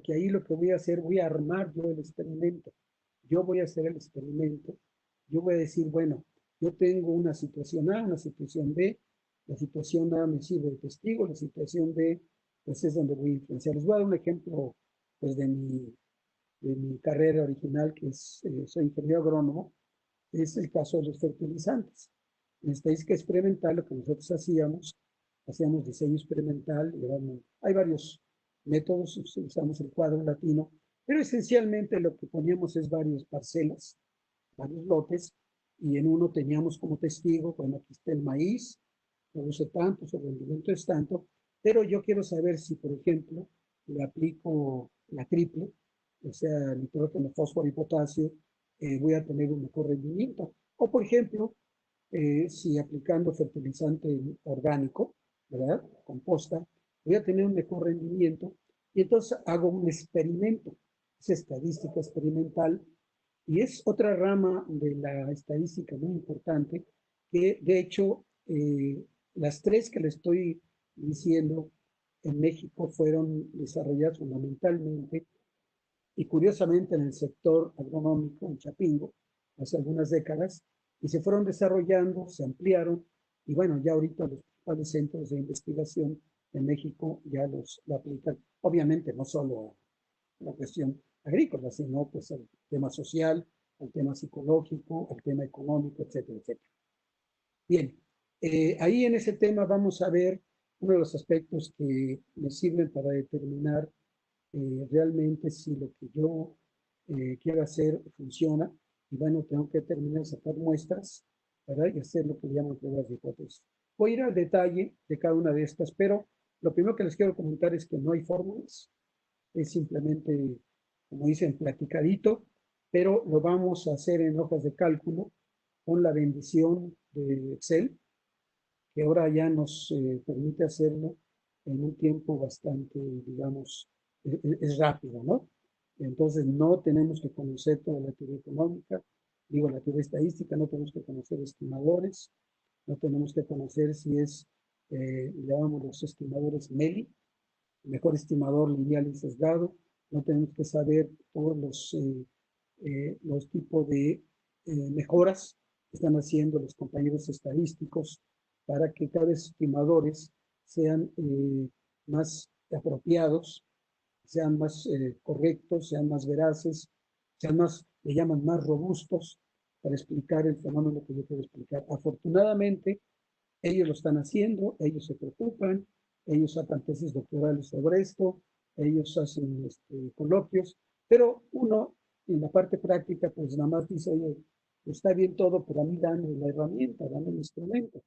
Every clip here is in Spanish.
porque ahí lo que voy a hacer, voy a armar yo el experimento. Yo voy a hacer el experimento. Yo voy a decir, bueno, yo tengo una situación A, una situación B. La situación A me sirve de testigo, la situación B, pues es donde voy a influenciar. Les voy a dar un ejemplo, pues, de mi carrera original, que es, soy ingeniero agrónomo. Es el caso de los fertilizantes. En estadística experimental, lo que nosotros hacíamos diseño experimental, hay varios métodos, usamos el cuadro latino, pero esencialmente lo que poníamos es varias parcelas, varios lotes, y en uno teníamos como testigo, bueno, aquí está el maíz, produce tanto, su rendimiento es tanto, pero yo quiero saber si, por ejemplo, le aplico la triple, o sea, nitrógeno, fósforo y potasio, voy a tener un mejor rendimiento. O, por ejemplo, si aplicando fertilizante orgánico, ¿verdad? Composta, voy a tener un mejor rendimiento. Y entonces hago un experimento, es estadística experimental, y es otra rama de la estadística muy importante, que de hecho las tres que le estoy diciendo en México fueron desarrolladas fundamentalmente y curiosamente en el sector agronómico, en Chapingo, hace algunas décadas, y se fueron desarrollando, se ampliaron, y bueno, ya ahorita los principales centros de investigación en México ya lo aplican. Obviamente no solo la cuestión agrícola, sino pues el tema social, el tema psicológico, el tema económico, etcétera, etcétera. Bien, ahí en ese tema vamos a ver uno de los aspectos que me sirven para determinar realmente si lo que yo quiero hacer funciona. Y bueno, tengo que terminar de sacar muestras, ¿verdad? Y hacer lo que llaman pruebas de hipótesis. Voy a ir al detalle de cada una de estas, pero lo primero que les quiero comentar es que no hay fórmulas, es simplemente, como dicen, platicadito, pero lo vamos a hacer en hojas de cálculo con la bendición de Excel, que ahora ya nos permite hacerlo en un tiempo bastante, digamos, es rápido, ¿no? Entonces no tenemos que conocer toda la teoría económica, digo, la teoría estadística, no tenemos que conocer estimadores, no tenemos que conocer si es, llamamos los estimadores MELI, mejor estimador lineal y sesgado, no tenemos que saber todos los tipos de mejoras que están haciendo los compañeros estadísticos para que cada vez estimadores sean más apropiados, sean más correctos, sean más veraces, sean más, le llaman más robustos para explicar el fenómeno que yo quiero explicar. Afortunadamente, ellos lo están haciendo, ellos se preocupan, ellos sacan tesis doctorales sobre esto, ellos hacen coloquios, pero uno en la parte práctica pues nada más dice, oye, está bien todo, pero a mí dame la herramienta, dame el instrumento.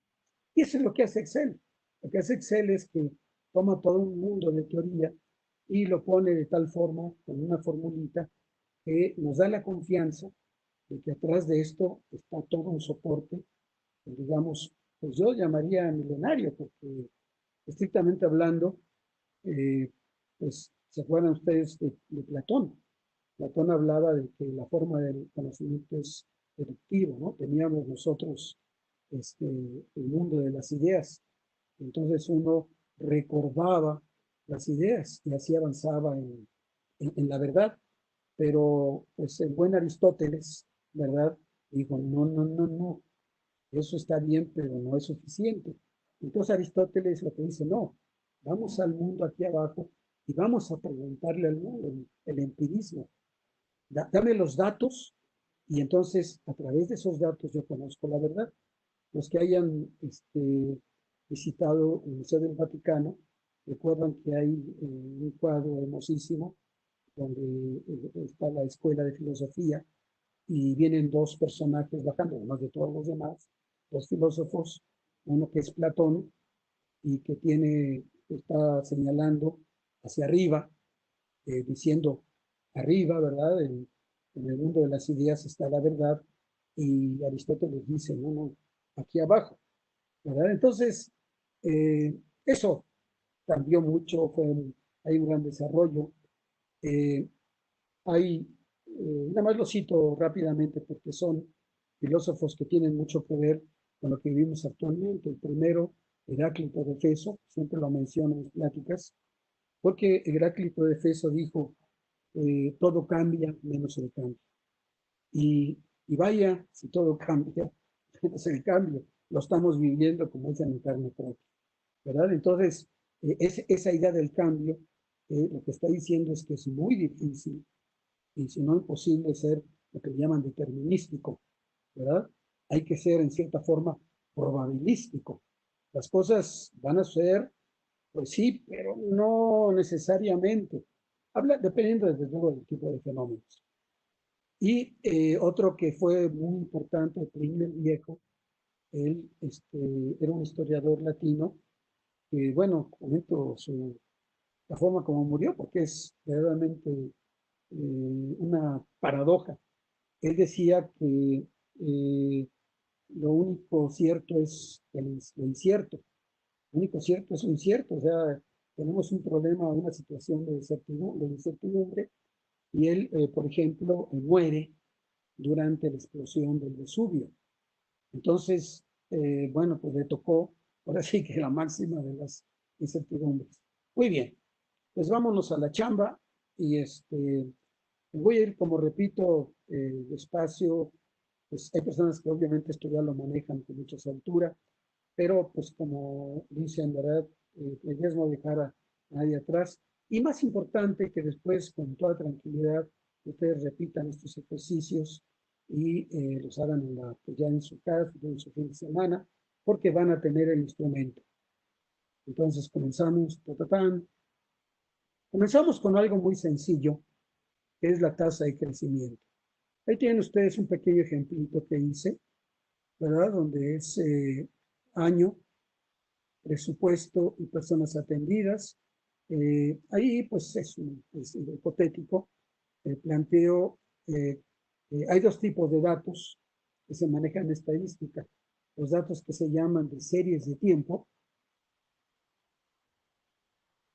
Y eso es lo que hace Excel. Lo que hace Excel es que toma todo un mundo de teoría y lo pone de tal forma, con una formulita, que nos da la confianza de que atrás de esto está todo un soporte, digamos, pues yo llamaría milenario, porque estrictamente hablando, eh, pues se acuerdan ustedes de Platón. Platón hablaba de que la forma del conocimiento es deductivo, ¿no? Teníamos nosotros el mundo de las ideas. Entonces uno recordaba las ideas y así avanzaba en la verdad. Pero pues el buen Aristóteles, ¿verdad? Dijo, no, no, no, no, eso está bien, pero no es suficiente. Entonces Aristóteles lo que dice, no, vamos al mundo aquí abajo y vamos a preguntarle al mundo el empirismo. Dame los datos y entonces a través de esos datos yo conozco la verdad. Los que hayan visitado el Museo del Vaticano recuerdan que hay un cuadro hermosísimo donde está la escuela de filosofía y vienen dos personajes bajando, además de todos los demás, dos filósofos, uno que es Platón y que está señalando hacia arriba, diciendo arriba, ¿verdad? En el mundo de las ideas está la verdad, y Aristóteles dice, no, no, aquí abajo, ¿verdad? Entonces, eso cambió mucho, hay un gran desarrollo. Eh, Nada más lo cito rápidamente porque son filósofos que tienen mucho que ver con lo que vivimos actualmente. El primero, Heráclito de Efeso, siempre lo menciono en mis pláticas, porque Heráclito de Efeso dijo, todo cambia menos el cambio. Y vaya, si todo cambia, menos el cambio. Lo estamos viviendo como dicen en carne propia, ¿verdad? Entonces, esa idea del cambio, lo que está diciendo es que es muy difícil, y si no imposible, ser lo que llaman determinístico, ¿verdad? Hay que ser, en cierta forma, probabilístico. Las cosas van a ser, pues sí, pero no necesariamente. Dependiendo, desde luego, del tipo de fenómenos. Y otro que fue muy importante, Plinio el Viejo, él era un historiador latino, que, bueno, comento la forma como murió, porque es verdaderamente una paradoja. Él decía que lo único cierto es lo incierto. Lo único cierto es lo incierto. O sea, tenemos un problema, una situación de incertidumbre, y él, por ejemplo, muere durante la explosión del Vesubio. Entonces, bueno, pues le tocó, ahora sí que la máxima de las incertidumbres. Muy bien, pues vámonos a la chamba y voy a ir, como repito, despacio. Pues hay personas que obviamente esto ya lo manejan con mucha soltura, pero pues como dicen, ¿verdad? La idea es no dejar a nadie atrás. Y más importante, que después, con toda tranquilidad, ustedes repitan estos ejercicios y los hagan pues ya en su casa, en su fin de semana, porque van a tener el instrumento. Entonces comenzamos, comenzamos con algo muy sencillo, que es la tasa de crecimiento. Ahí tienen ustedes un pequeño ejemplito que hice, ¿verdad? Donde es año, presupuesto y personas atendidas. Ahí, pues, es hipotético. Planteo, hay dos tipos de datos que se manejan en estadística. Los datos que se llaman de series de tiempo,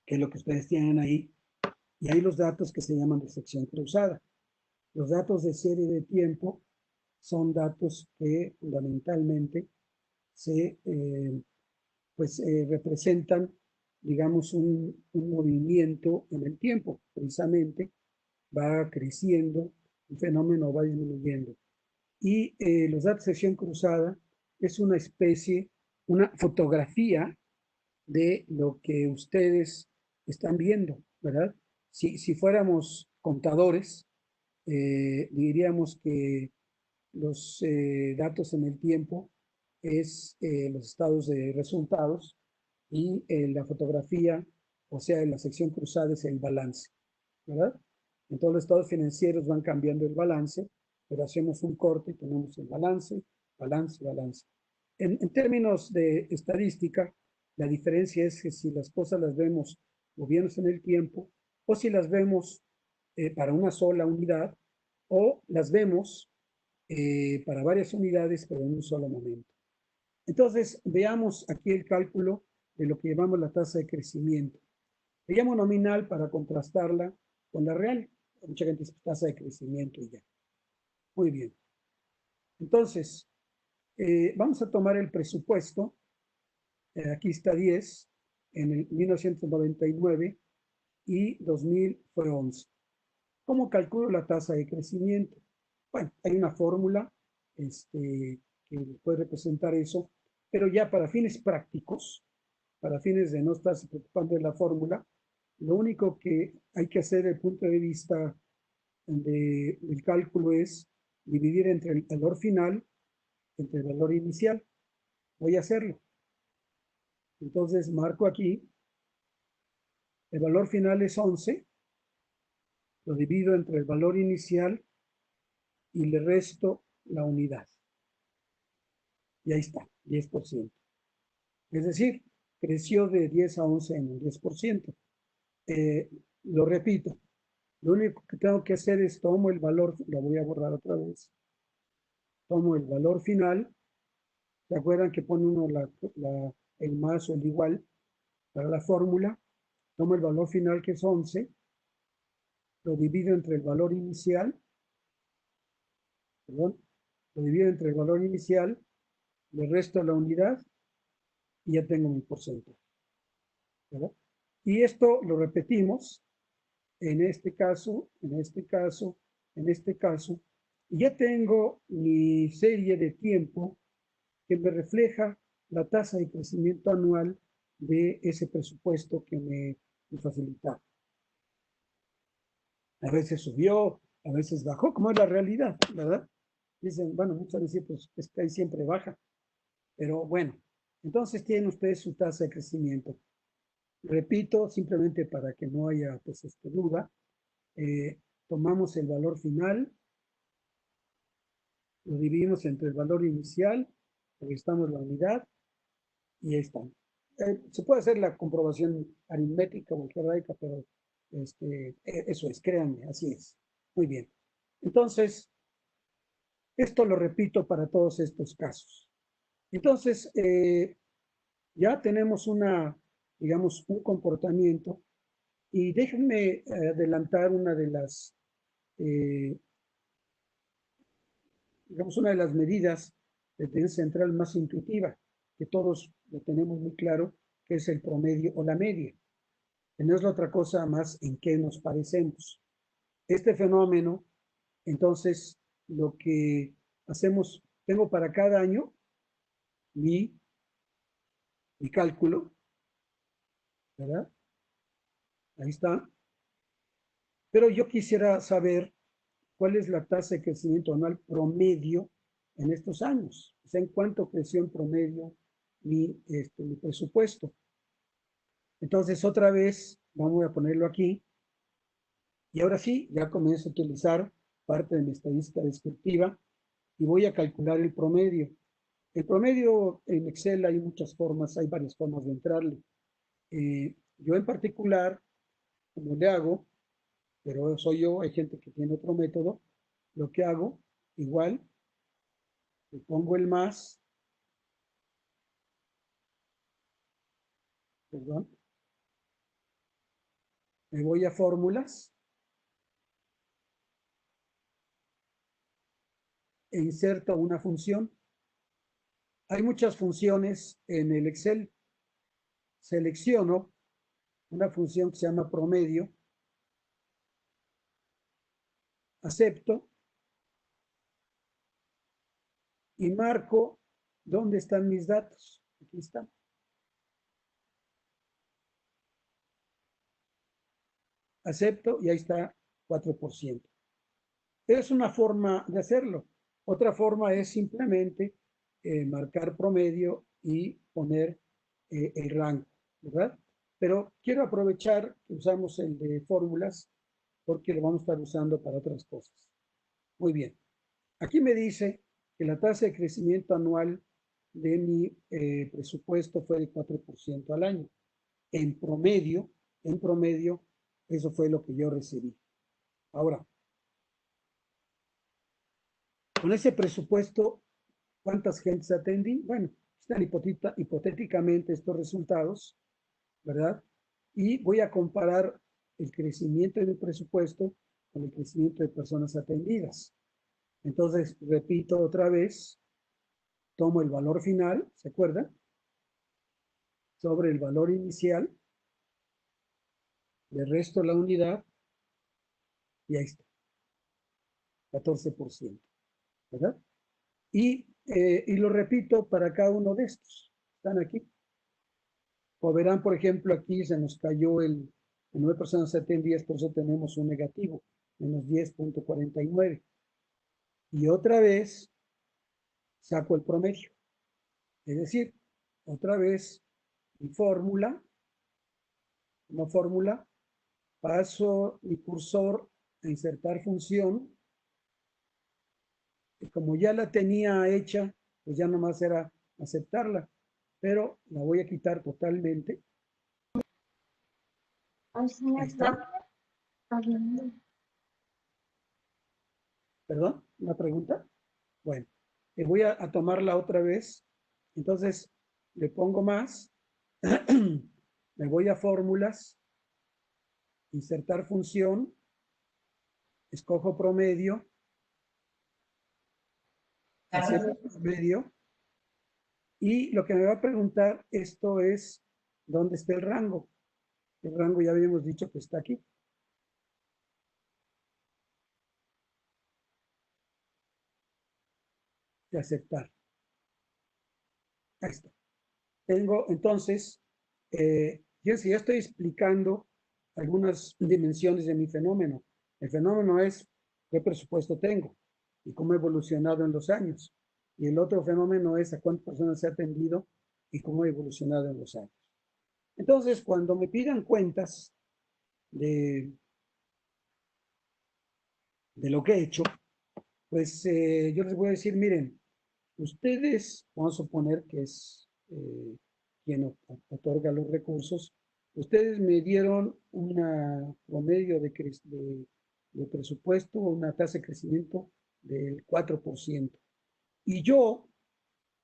que es lo que ustedes tienen ahí, y hay los datos que se llaman de sección cruzada. Los datos de serie de tiempo son datos que fundamentalmente se representan, digamos, un movimiento en el tiempo, precisamente, va creciendo, el fenómeno va disminuyendo. Y los datos de sección cruzada es una especie, una fotografía de lo que ustedes están viendo, ¿verdad? Si fuéramos contadores, diríamos que los datos en el tiempo es los estados de resultados, y la fotografía, o sea, en la sección cruzada, es el balance, ¿verdad? En todos los estados financieros van cambiando el balance, pero hacemos un corte y tenemos el balance, balance, balance. En términos de estadística, la diferencia es que si las cosas las vemos moviéndose en el tiempo, o si las vemos para una sola unidad, o las vemos para varias unidades, pero en un solo momento. Entonces, veamos aquí el cálculo de lo que llamamos la tasa de crecimiento. Le llamo nominal para contrastarla con la real. Mucha gente dice tasa de crecimiento y ya. Muy bien. Entonces, vamos a tomar el presupuesto. Aquí está 10, en el 1999, y 2000 fue 11. ¿Cómo calculo la tasa de crecimiento? Bueno, hay una fórmula que puede representar eso, pero ya para fines prácticos, para fines de no estarse preocupando de la fórmula, lo único que hay que hacer desde el punto de vista del cálculo es dividir entre el valor final, entre el valor inicial. Voy a hacerlo. Entonces marco aquí, el valor final es 11, lo divido entre el valor inicial y le resto la unidad. Y ahí está, 10%. Es decir, creció de 10 a 11 en un 10%. Lo repito, lo único que tengo que hacer es tomo el valor, lo voy a borrar otra vez, tomo el valor final. ¿Se acuerdan que pone uno el más o el igual para la fórmula? Tomo el valor final, que es 11, lo divido entre el valor inicial, perdón, lo divido entre el valor inicial, le resto la unidad y ya tengo mi porcentaje, ¿verdad? Y esto lo repetimos en este caso, y ya tengo mi serie de tiempo que me refleja la tasa de crecimiento anual de ese presupuesto que me facilita. A veces subió, a veces bajó, como es la realidad, ¿verdad? Dicen, bueno, muchas veces pues, es que ahí siempre baja, pero bueno, entonces tienen ustedes su tasa de crecimiento. Repito, simplemente para que no haya pues, duda, tomamos el valor final, lo dividimos entre el valor inicial, restamos la unidad y ahí está. Se puede hacer la comprobación aritmética o algebraica, pero eso es, créanme, así es. Muy bien. Entonces, esto lo repito para todos estos casos. Entonces, ya tenemos digamos, un comportamiento y déjenme adelantar una de las, digamos, una de las medidas de tendencia central más intuitiva, que todos lo tenemos muy claro, que es el promedio o la media, que no es la otra cosa más en qué nos parecemos. Este fenómeno, entonces, lo que hacemos, tengo para cada año mi cálculo, ¿verdad? Ahí está. Pero yo quisiera saber cuál es la tasa de crecimiento anual promedio en estos años. O sea, en cuánto creció en promedio mi presupuesto. Entonces, otra vez, vamos a ponerlo aquí. Y ahora sí, ya comienzo a utilizar parte de mi estadística descriptiva y voy a calcular el promedio. El promedio en Excel hay muchas formas, hay varias formas de entrarle. Yo en particular, como le hago, pero soy yo, hay gente que tiene otro método, lo que hago, igual, le pongo el más, perdón, me voy a fórmulas, e inserto una función. Hay muchas funciones en el Excel. Selecciono una función que se llama promedio, acepto y marco dónde están mis datos. Aquí están. Acepto y ahí está 4%. Es una forma de hacerlo. Otra forma es simplemente marcar promedio y poner el rango, ¿verdad? Pero quiero aprovechar que usamos el de fórmulas porque lo vamos a estar usando para otras cosas. Muy bien. Aquí me dice que la tasa de crecimiento anual de mi presupuesto fue de 4% al año. En promedio, eso fue lo que yo recibí. Ahora, con ese presupuesto, ¿cuántas gentes atendí? Bueno, están hipotéticamente estos resultados, ¿verdad? Y voy a comparar el crecimiento del presupuesto con el crecimiento de personas atendidas. Entonces, repito otra vez, tomo el valor final, ¿se acuerdan? Sobre el valor inicial, le resto la unidad y ahí está, 14%, ¿verdad? Y lo repito para cada uno de estos. Están aquí. Como verán, por ejemplo, aquí se nos cayó el 9 personas atendidas, por eso tenemos un negativo, menos 10.49. Y otra vez saco el promedio. Es decir, otra vez mi fórmula, una fórmula, paso mi cursor a insertar función. Y como ya la tenía hecha, pues ya nomás era aceptarla. Pero la voy a quitar totalmente. Ahí está. ¿Perdón? ¿Una pregunta? Bueno, voy a tomarla otra vez. Entonces, le pongo más. Me voy a fórmulas, insertar función, escojo promedio, acepto promedio, y lo que me va a preguntar esto es, ¿dónde está el rango? El rango ya habíamos dicho que está aquí. de aceptar. Ahí está. Tengo, entonces, fíjense, ya estoy explicando algunas dimensiones de mi fenómeno. El fenómeno es qué presupuesto tengo y cómo he evolucionado en los años. Y el otro fenómeno es a cuántas personas se ha atendido y cómo he evolucionado en los años. Entonces, cuando me pidan cuentas de lo que he hecho, pues yo les voy a decir, miren, ustedes, vamos a suponer que es quien otorga los recursos, ustedes me dieron un promedio de presupuesto, una tasa de crecimiento del 4%. Y yo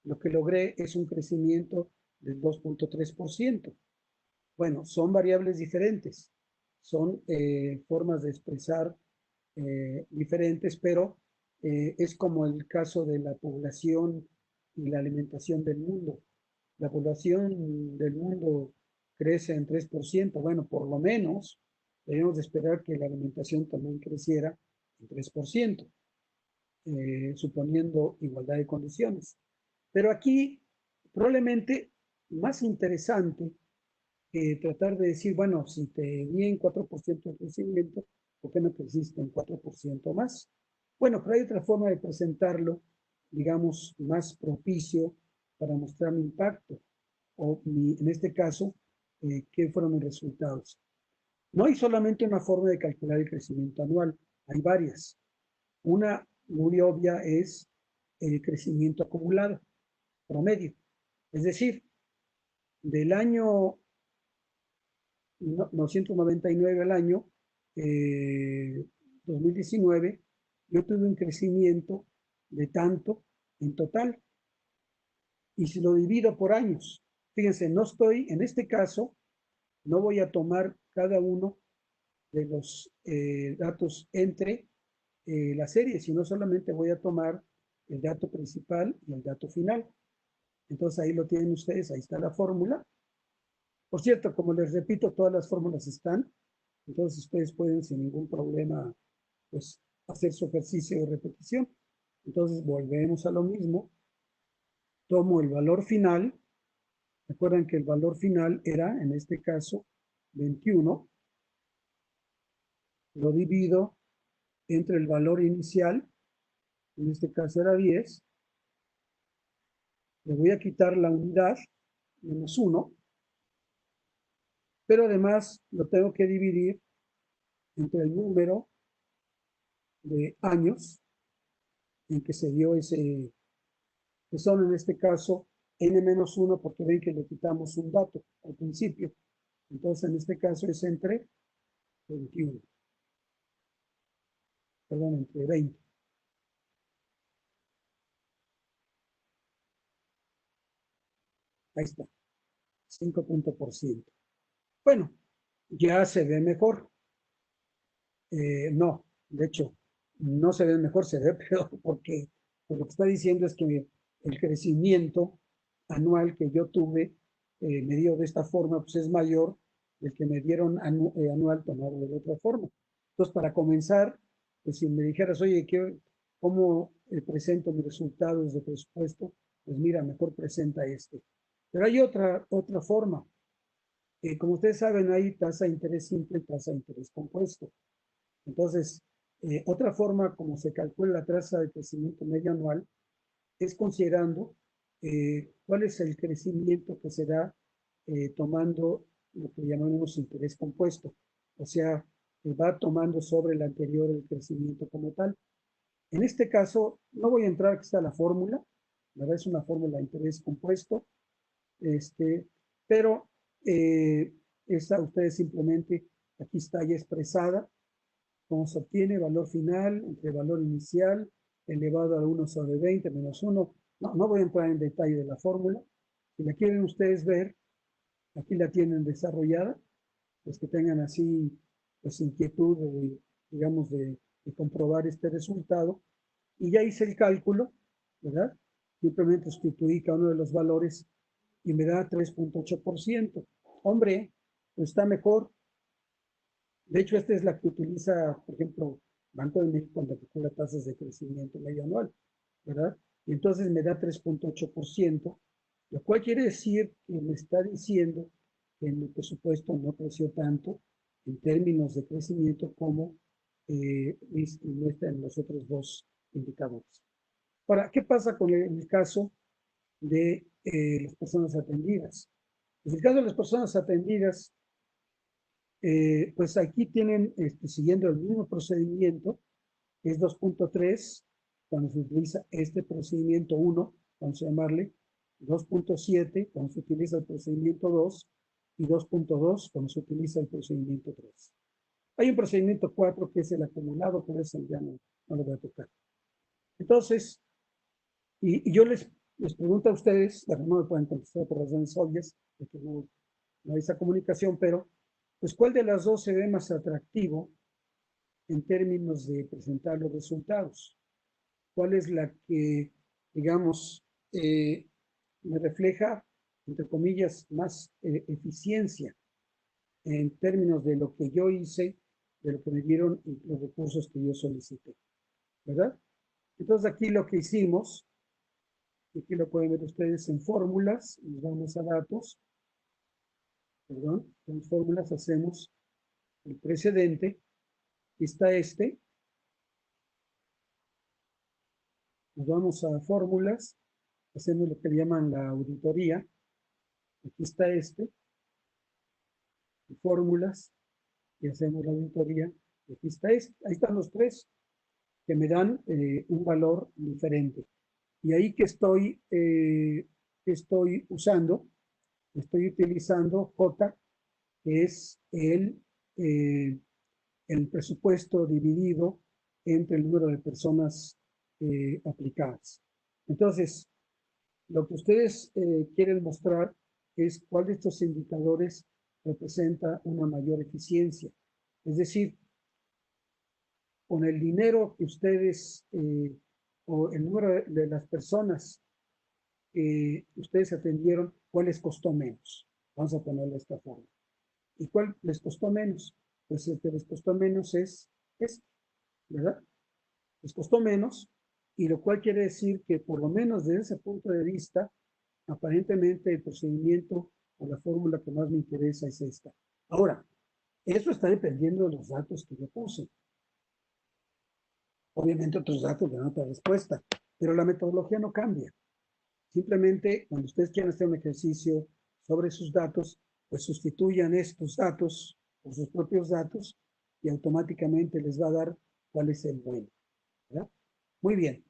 lo que logré es un crecimiento del 2.3%. Bueno, son variables diferentes, son formas de expresar diferentes, pero es como el caso de la población y la alimentación del mundo. La población del mundo crece en 3%, bueno, por lo menos debemos de esperar que la alimentación también creciera en 3%, suponiendo igualdad de condiciones. Pero aquí probablemente más interesante tratar de decir, bueno, si te di en 4% de crecimiento, ¿por qué no creciste en 4% más? Bueno, pero hay otra forma de presentarlo, digamos, más propicio para mostrar mi impacto, o en este caso, qué fueron mis resultados. No hay solamente una forma de calcular el crecimiento anual, hay varias. Una muy obvia es el crecimiento acumulado, promedio. Es decir, del año 999 al año 2019, yo tuve un crecimiento de tanto en total. Y si lo divido por años, fíjense, no estoy, en este caso, no voy a tomar cada uno de los datos entre la serie, sino solamente voy a tomar el dato principal y el dato final. Entonces ahí lo tienen ustedes, ahí está la fórmula. Por cierto, como les repito, todas las fórmulas están, entonces ustedes pueden sin ningún problema pues, hacer su ejercicio de repetición. Entonces volvemos a lo mismo. Tomo el valor final. Recuerden que el valor final era, en este caso, 21. Lo divido entre el valor inicial, en este caso era 10. Le voy a quitar la unidad, menos 1. Pero además lo tengo que dividir entre el número de años en que se dio ese, que son en este caso n-1, porque ven que le quitamos un dato al principio. Entonces en este caso es entre 21. Perdón, entre 20. Ahí está, 5 puntos por ciento. Bueno, ya se ve mejor. No, de hecho, no se ve mejor, se ve peor, porque pues, lo que está diciendo es que el crecimiento anual que yo tuve, medido de esta forma, pues es mayor del que me dieron anual tomado de otra forma. Entonces, para comenzar, pues si me dijeras, oye, ¿cómo presento mis resultados de presupuesto? Pues mira, mejor presenta este. Pero hay otra forma. Como ustedes saben, hay tasa de interés simple y tasa de interés compuesto. Entonces, otra forma como se calcula la tasa de crecimiento medio anual es considerando cuál es el crecimiento que se da tomando lo que llamamos interés compuesto. O sea, va tomando sobre el anterior el crecimiento como tal. En este caso, no voy a entrar, aquí está la fórmula, ¿verdad? Es una fórmula de interés compuesto, pero esta ustedes simplemente, aquí está ya expresada, cómo se obtiene valor final entre valor inicial elevado a 1 sobre 20 menos 1. No voy a entrar en detalle de la fórmula. Si la quieren ustedes ver, aquí la tienen desarrollada. Los que tengan así pues, inquietud, digamos, de comprobar este resultado. Y ya hice el cálculo, ¿verdad? Simplemente sustituí cada uno de los valores y me da 3.8%. Hombre, pues está mejor. De hecho, esta es la que utiliza, por ejemplo, Banco de México cuando calcula tasas de crecimiento medio anual, ¿verdad? y entonces me da 3.8%, lo cual quiere decir que me está diciendo que mi presupuesto no creció tanto en términos de crecimiento como muestra en los otros dos indicadores. Ahora, ¿qué pasa con el caso de las personas atendidas? En el caso de las personas atendidas, pues aquí tienen, siguiendo el mismo procedimiento, es 2.3, cuando se utiliza este procedimiento 1, vamos a llamarle 2.7, cuando se utiliza el procedimiento 2, y 2.2, cuando se utiliza el procedimiento 3. Hay un procedimiento 4 que es el acumulado, por eso ya no lo voy a tocar. Entonces, y yo les pregunto a ustedes, bueno, no me pueden contestar por razones obvias, porque no hay esa comunicación, pero, pues, ¿cuál de las dos se ve más atractivo en términos de presentar los resultados? ¿Cuál es la que, digamos, me refleja, entre comillas, más eficiencia en términos de lo que yo hice, de lo que me dieron y los recursos que yo solicité? ¿Verdad? Entonces aquí lo que hicimos, aquí lo pueden ver ustedes en fórmulas, nos vamos a datos, perdón, en fórmulas hacemos el precedente, aquí está nos vamos a fórmulas, hacemos lo que llaman la auditoría, aquí está fórmulas, y hacemos la auditoría, y aquí está ahí están los tres que me dan un valor diferente. Y ahí que estoy usando, estoy utilizando J, que es el presupuesto dividido entre el número de personas aplicadas. Entonces, lo que ustedes quieren mostrar es cuál de estos indicadores representa una mayor eficiencia. Es decir, con el dinero que ustedes, o el número de las personas que ustedes atendieron, ¿cuál les costó menos? Vamos a ponerlo de esta forma. ¿Y cuál les costó menos? Pues el que les costó menos es ¿verdad? Les costó menos, y lo cual quiere decir que por lo menos desde ese punto de vista, aparentemente el procedimiento o la fórmula que más me interesa es esta. Ahora, eso está dependiendo de los datos que yo puse. Obviamente otros datos dan otra respuesta, pero la metodología no cambia. Simplemente cuando ustedes quieran hacer un ejercicio sobre sus datos, pues sustituyan estos datos por sus propios datos y automáticamente les va a dar cuál es el bueno, ¿verdad? Muy bien.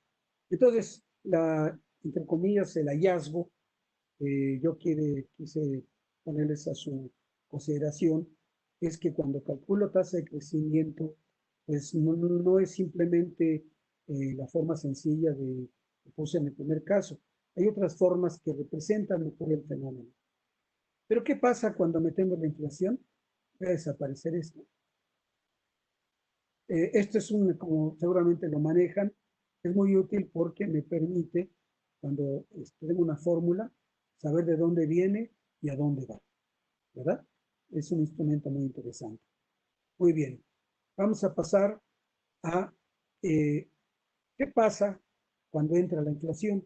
Entonces, entre comillas, el hallazgo, yo quise ponerles a su consideración, es que cuando calculo tasa de crecimiento, pues no es simplemente la forma sencilla que puse en el primer caso. Hay otras formas que representan mejor el fenómeno. Pero ¿qué pasa cuando metemos la inflación? Va a desaparecer esto. Esto es como seguramente lo manejan, es muy útil porque me permite, cuando tengo una fórmula, saber de dónde viene y a dónde va, ¿verdad? Es un instrumento muy interesante. Muy bien, vamos a pasar a qué pasa cuando entra la inflación.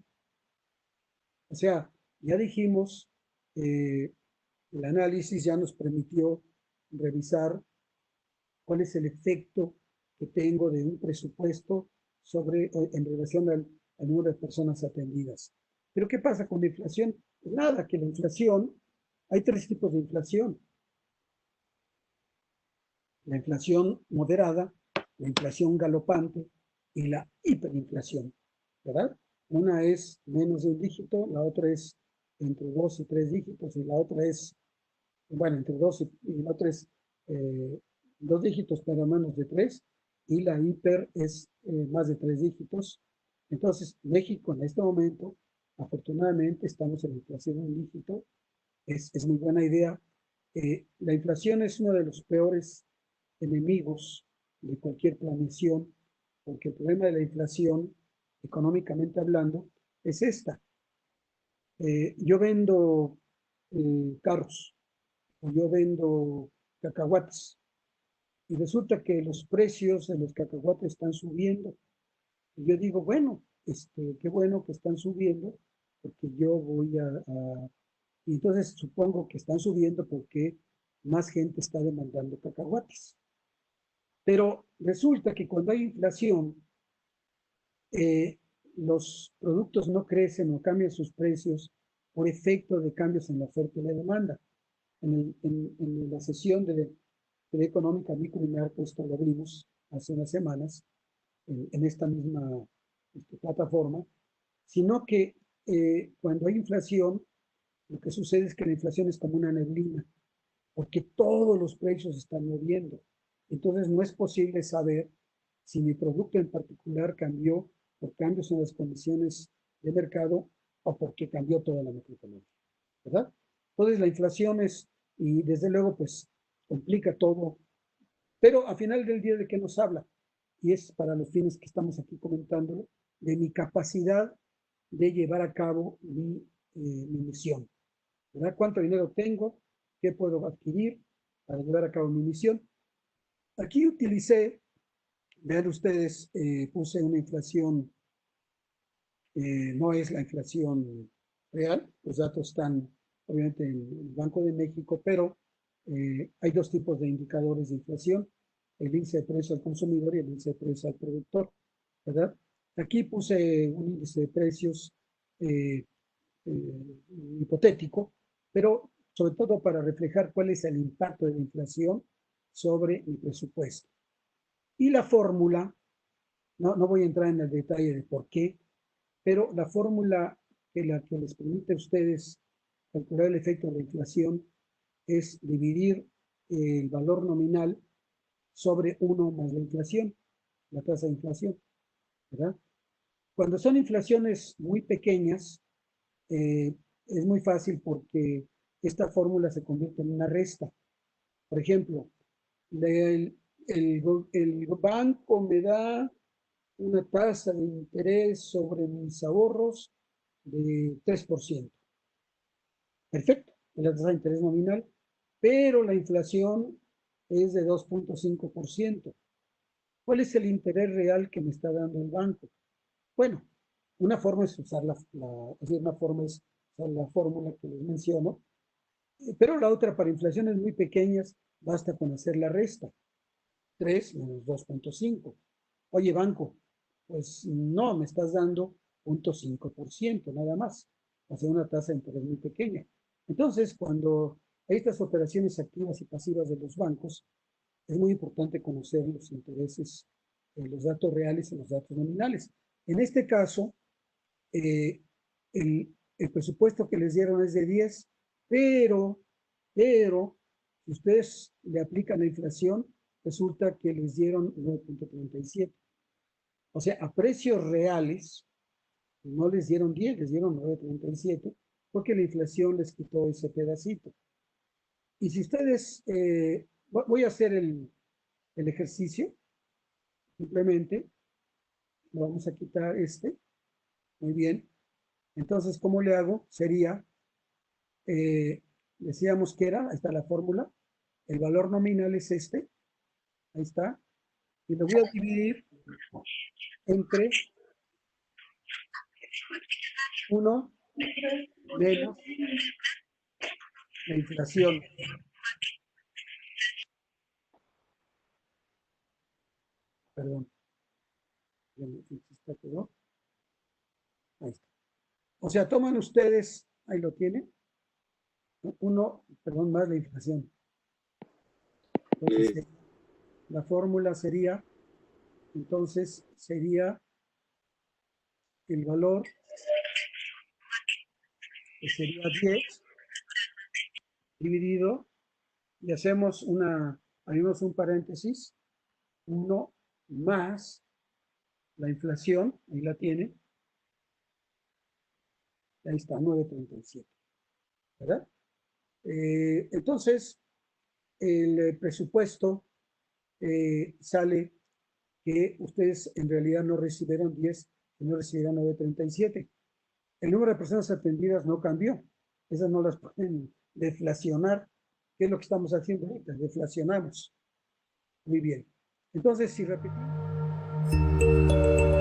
O sea, ya dijimos, el análisis ya nos permitió revisar cuál es el efecto que tengo de un presupuesto en relación al número de personas atendidas. Pero ¿qué pasa con la inflación? Pues nada, que la inflación, hay tres tipos de inflación. La inflación moderada, la inflación galopante y la hiperinflación, ¿verdad? Una es menos de un dígito, la otra es entre 2 y 3 dígitos, y la otra es, bueno, entre 2 y la otra es 2 dígitos, pero menos de 3, y la hiper es más de 3 dígitos. Entonces, México en este momento, afortunadamente, estamos en inflación de un dígito. Es muy buena idea. La inflación es uno de los peores enemigos de cualquier planeación, porque el problema de la inflación, económicamente hablando, es esta. Yo vendo carros, o yo vendo cacahuates, y resulta que los precios de los cacahuates están subiendo. Y yo digo, bueno, qué bueno que están subiendo, porque yo voy y entonces supongo que están subiendo porque más gente está demandando cacahuates. Pero resulta que cuando hay inflación, los productos no crecen o cambian sus precios por efecto de cambios en la oferta y la demanda. En la sesión de económica micro y macro, esto lo abrimos hace unas semanas en esta misma plataforma, sino que cuando hay inflación, lo que sucede es que la inflación es como una neblina, porque todos los precios están moviendo. Entonces no es posible saber si mi producto en particular cambió por cambios en las condiciones de mercado o porque cambió toda la macroeconomía, ¿verdad? Entonces la inflación y desde luego, pues complica todo, pero al final del día, ¿de qué nos habla? Y es para los fines que estamos aquí comentándolo, de mi capacidad de llevar a cabo mi misión, ¿verdad? ¿Cuánto dinero tengo? ¿Qué puedo adquirir para llevar a cabo mi misión? Aquí utilicé, vean ustedes, puse una inflación, no es la inflación real, los datos están obviamente en el Banco de México, pero hay dos tipos de indicadores de inflación, el índice de precio al consumidor y el índice de precio al productor, ¿verdad? Aquí puse un índice de precios eh, hipotético, pero sobre todo para reflejar cuál es el impacto de la inflación sobre mi presupuesto. Y la fórmula, no voy a entrar en el detalle de por qué, pero la fórmula que les permite a ustedes calcular el efecto de la inflación es dividir el valor nominal sobre 1 más la inflación, la tasa de inflación, ¿verdad? Cuando son inflaciones muy pequeñas, es muy fácil porque esta fórmula se convierte en una resta. Por ejemplo, el, el banco me da una tasa de interés sobre mis ahorros de 3%. Perfecto, es la tasa de interés nominal, pero la inflación es de 2.5%. ¿Cuál es el interés real que me está dando el banco? Bueno, una forma es usar una forma es usar la fórmula que les menciono, pero la otra para inflaciones muy pequeñas basta con hacer la resta. 3 menos 2.5. Oye, banco, pues no, me estás dando 0.5% nada más. O sea, una tasa de interés muy pequeña. Entonces, cuando hay estas operaciones activas y pasivas de los bancos, es muy importante conocer los intereses, los datos reales y los datos nominales. En este caso, eh, el presupuesto que les dieron es de 10, pero, si ustedes le aplican la inflación, resulta que les dieron 9.37. O sea, a precios reales, no les dieron 10, les dieron 9.37, porque la inflación les quitó ese pedacito. Y si ustedes, voy a hacer el ejercicio, simplemente, lo vamos a quitar muy bien. Entonces, ¿cómo le hago? Sería, decíamos que era, ahí está la fórmula, el valor nominal es ahí está, y lo voy a dividir entre 1 menos la inflación. Perdón, quedó. Ahí está. O sea, toman ustedes, ahí lo tienen, 1, perdón, más la inflación. Entonces, la fórmula sería, entonces, sería el valor, que sería 10, dividido, y hacemos abrimos un paréntesis, 1 más la inflación, ahí la tiene, ahí está, 9.37, ¿verdad? Entonces, el presupuesto sale que ustedes en realidad no recibieron 10, no recibieron 9.37. El número de personas atendidas no cambió. Esas no las pueden deflacionar. ¿Qué es lo que estamos haciendo ahorita? Deflacionamos. Muy bien. Entonces, si repetimos...